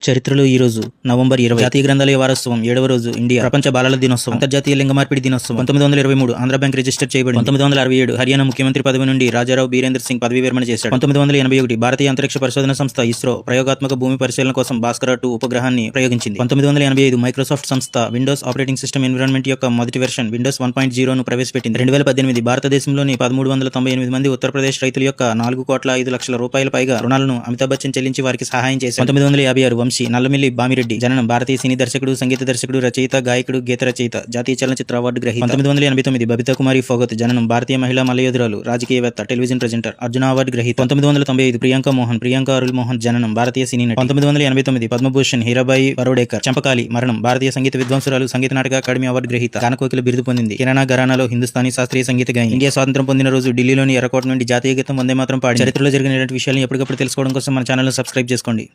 చరిత్రలో ఈ రోజు నవంబర్ 20 జాతీయ గ్రంథాలయ వారోత్సవం 7వ రోజు ఇండియా ప్రపంచ బాలల దినోత్సవం అంతర్జాతీయ లింగ మార్పిడి దినోత్సవం 1923 ఆంధ్ర బ్యాంక్ రిజిస్టర్ చేయబడింది 1967 హర్యానా ముఖ్యమంత్రి పదవి నుండి రాజారావు బీరేంద్ర సింగ్ పదవి విరమణ చేశాడు 1981 భారతీయ అంతరిక్ష పరిశోధన సంస్థ ఇస్రో ప్రయోగాత్మక భూమి పరిశీలన కోసం భాస్కర్ 2 ఉపగ్రహాన్ని ప్రయోగించింది 1985 మైక్రోసాఫ్ట్ సంస్థ విండోస్ ఆపరేటింగ్ సిస్టమ్ ఎన్విరాన్మెంట్ యొక్క మొదటి వెర్షన్ విండోస్ 1.0 ను ప్రవేశపెట్టింది 2018 భారతదేశంలోని 1398 మంది ఉత్తరప్రదేశ్ రైతుల యొక్క 4,05,00,000 రూపాయల పైగా రుణాలను అమితాబ్ బచ్చన్ చెల్లించి వారికి సహాయం చేశారు 1956 వంశీ నల్లమిల్లి బామిరెడ్డి జననం భారతీయ సినీ దర్శకుడు సంగీత దర్శకుడు రచయిత గాయకుడు గీత రచయిత జాతీయ చలనచిత్ర అవార్డు గ్రహీత 1989 బబితా కుమారి ఫోగత్ జననం భారతీయ మహిళా మల్లయోధురాలు రాజకీయవేత్త టెలివిజన్ ప్రెజెంటర్ అర్జున అవార్డు గ్రహీత 1995 ప్రియాంక అరుల్ మోహన్ జననం భారతీయ సినీ నటి 1989 పద్మభూషణ్ హీరాబాయి బరోడేకర్ చంపకాలి మరణం భారతీయ సంగీత విద్వాంసురాలు సంగీత నాటక అకాడమీ అవార్డు గ్రహీత గానకోకిల బిరుదు పొందింది కిరాణా ఘరానాలో హిందుస్థానీ శాస్త్రీయ సంగీత గాయని ఇండియా స్వాతంత్రం పొందిన రోజు ఢిల్లీలోని ఎర్రకోట నుండి జాతీయ గీతం వందే మాత్రం పాడి చరిత్రలో జరిగిన విషయాలను ఎప్పటికప్పుడు తెలుసుకోవడం కోసం మన ఛానల్ సబ్స్క్రైబ్ చేసుకోండి.